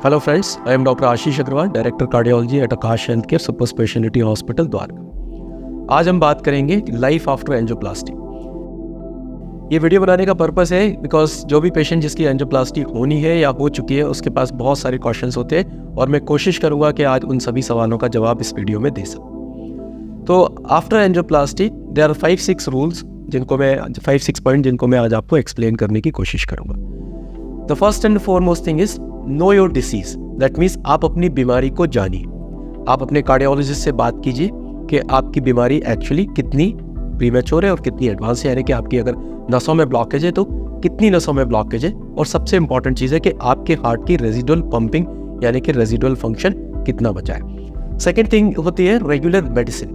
Hello friends, I am Dr. Ashish Agrawal, Director Cardiology at Akash Healthcare Super Speciality Hospital Dwarka. आज हम बात करेंगे life after angioplasty. ये video बनाने का पर्पस है बिकॉज जो भी पेशेंट जिसकी एंजियोप्लास्टी होनी है या हो चुकी है उसके पास बहुत सारे क्वेश्चंस होते हैं और मैं कोशिश करूंगा कि आज उन सभी सवालों का जवाब इस वीडियो में दे सकूं। तो after angioplasty there are 5-6 rules जिनको मैं 5-6 पॉइंट जिनको मैं आज आपको एक्सप्लेन करने की कोशिश करूंगा। The first and foremost thing is know your disease. That means आप अपनी बीमारी को जानिए। आप अपने कार्डियोलॉजिस्ट से बात कीजिए कि आपकी बीमारी एक्चुअली कितनी प्रीमेच्योर है और कितनी एडवांस है, यानी कि आपकी अगर नसों में ब्लॉकेज है तो कितनी नसों में ब्लॉकेज है, और सबसे इंपॉर्टेंट चीज़ है कि आपके हार्ट की रेजिडुअल पंपिंग यानी कि रेजिडुअल फंक्शन कितना बचा है। सेकेंड थिंग होती है रेगुलर मेडिसिन।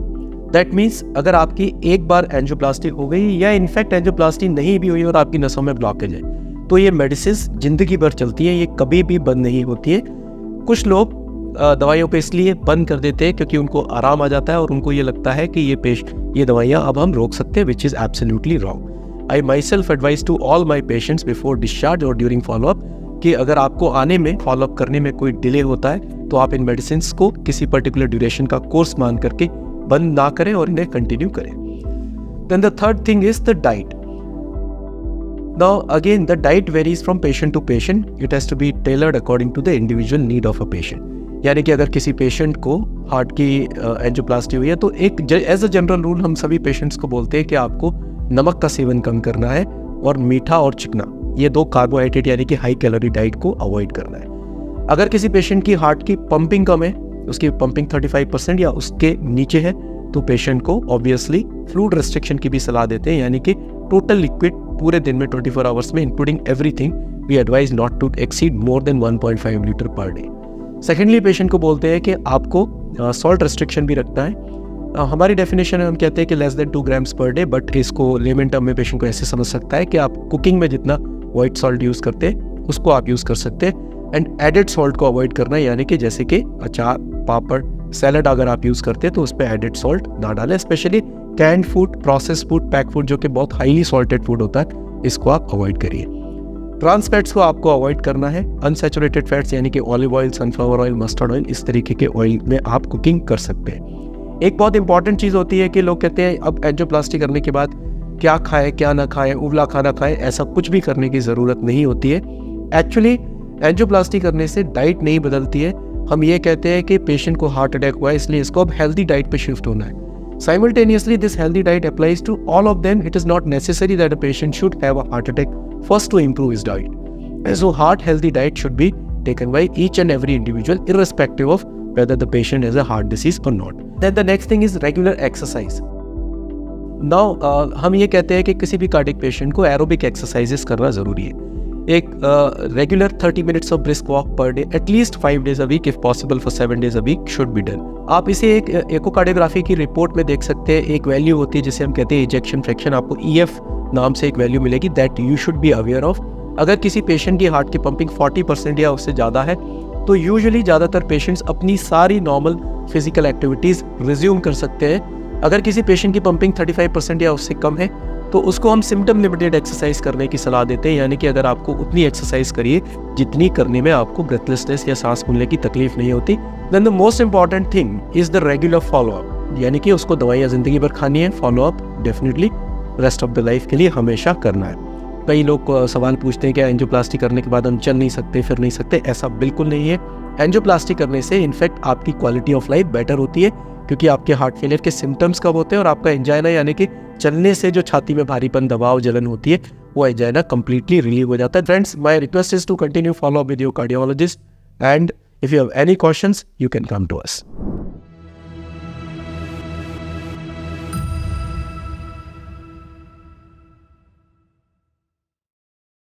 दैट मीन्स अगर आपकी एक बार एंजियोप्लास्टी हो गई या इनफैक्ट एंजियोप्लास्टी नहीं भी हुई और आपकी नसों में ब्लॉकेज है तो ये मेडिसिन जिंदगी भर चलती है, ये कभी भी बंद नहीं होती है। कुछ लोग दवाइयों पे इसलिए बंद कर देते हैं क्योंकि उनको आराम आ जाता है और उनको ये लगता है कि ये दवाइयाँ अब हम रोक सकते हैं, which is absolutely wrong. I myself advise to all my patients before discharge और ड्यूरिंग फॉलोअप कि अगर आपको आने में फॉलोअप करने में कोई डिले होता है तो आप इन मेडिसिन को किसी पर्टिकुलर ड्यूरेशन का कोर्स मान करके बंद ना करें और इन्हें कंटिन्यू करें। Then the third thing is the diet. Now again the diet varies from patient to patient. It has to be tailored according to the individual need of a patient. यानी कि अगर किसी पेशेंट को heart की angioplasty हुई है तो एक एज अ जनरल रूल हम सभी पेशेंट्स को बोलते हैं कि आपको नमक का सेवन कम करना है और मीठा और चिकना, ये दो कार्बोहाइड्रेट यानी कि हाई कैलोरी डाइट को अवॉइड करना है। अगर किसी पेशेंट की हार्ट की पंपिंग कम है, उसकी पंपिंग 35% या उसके नीचे है, तो पेशेंट को ऑब्वियसली फ्लूइड रेस्ट्रिक्शन की भी सलाह देते हैं, यानी कि टोटल लिक्विड पूरे दिन में 24 आवर्स में including everything we advise not to exceed more than 1.5 litre per day. Secondly patient को बोलते हैं कि आपको सॉल्ट रेस्ट्रिक्शन भी रखना है। हमारी डेफिनेशन में हम कहते हैं कि less than 2 grams per day, but इसको लेमन टर्म में पेशेंट को ऐसे समझ सकता है कि आप कुकिंग में जितना व्हाइट सॉल्ट यूज़ करते हैं उसको आप यूज़ कर सकते हैं, एंड एडेड सॉल्ट को अवॉइड करना है, यानी कि जैसे कि अचार, पापड़, सैलड अगर आप यूज़ करते हैं तो उस पर एडेड सॉल्ट ना डालें। Specially canned food, process food, pack food जो कि बहुत हाईली सॉल्टेड फूड होता है, इसको आप अवॉइड करिए। ट्रांस फैट्स को आपको अवॉइड करना है। अनसैचुरेटेड फैट्स यानी कि olive oil, sunflower oil, mustard oil, इस तरीके के ऑयल में आप कुकिंग कर सकते हैं। एक बहुत इंपॉर्टेंट चीज़ होती है कि लोग कहते हैं अब एंजियोप्लास्टी करने के बाद क्या खाएं क्या ना खाएं, उबला खाना खाएं, ऐसा कुछ भी करने की ज़रूरत नहीं होती है। एक्चुअली एंजियोप्लास्टी करने से डाइट नहीं बदलती है। हम ये कहते हैं कि पेशेंट को हार्ट अटैक हुआ है इसलिए इसको अब हेल्दी डाइट पे शिफ्ट होना है। Simultaneously, this healthy diet applies to all of them. It is not necessary that a patient should have a heart attack first to improve his diet. So, heart healthy diet should be taken by each and every individual, irrespective of whether the patient has a heart disease or not. Then the next thing is regular exercise. Now, हम ये कहते हैं कि किसी भी cardiac patient को aerobic exercises करना ज़रूरी है। एक regular 30 minutes of brisk walk per day at least 5 days a week, if possible for 7 days a week should be done. आप इसे एक एकोकार्डियोग्राफी की रिपोर्ट में देख सकते हैं। एक वैल्यू होती है जिसे हम कहते हैं इजेक्शन फ्रैक्शन, आपको EF नाम से एक वैल्यू मिलेगी, that you should be aware of. अगर किसी पेशेंट की हार्ट की पंपिंग 40% या उससे ज़्यादा है तो यूजुअली ज़्यादातर पेशेंट्स अपनी सारी नॉर्मल फिजिकल एक्टिविटीज़ रिज्यूम कर सकते हैं। अगर किसी पेशेंट की पंपिंग 35% या उससे कम है तो उसको हम सिम्टम लिमिटेड एक्सरसाइज करने की सलाह देते हैं, यानी कि अगर आपको उतनी एक्सरसाइज करिए जितनी करने में आपको ब्रेथलेसनेस या सांस फूलने की तकलीफ नहीं होती। Then the most important thing is the regular follow up, यानी कि उसको दवाइयाँ जिंदगी भर खानी है, follow up definitely rest of the life के लिए हमेशा करना है। कई लोग सवाल पूछते हैं कि एंजियोप्लास्टी करने के बाद हम चल नहीं सकते, फिर नहीं सकते, ऐसा बिल्कुल नहीं है। एंजियोप्लास्टी करने से इनफैक्ट आपकी क्वालिटी ऑफ लाइफ बेटर होती है, क्योंकि आपके हार्ट फेलियर के सिम्टम्स कब होते हैं और आपका एंजाइना यानी कि चलने से जो छाती में भारीपन, दबाव, जलन होती है, वो एंजाइना कंप्लीटली रिलीव हो जाता है। Friends, my request is to continue follow up with your cardiologist, and if you have any questions you can come to us.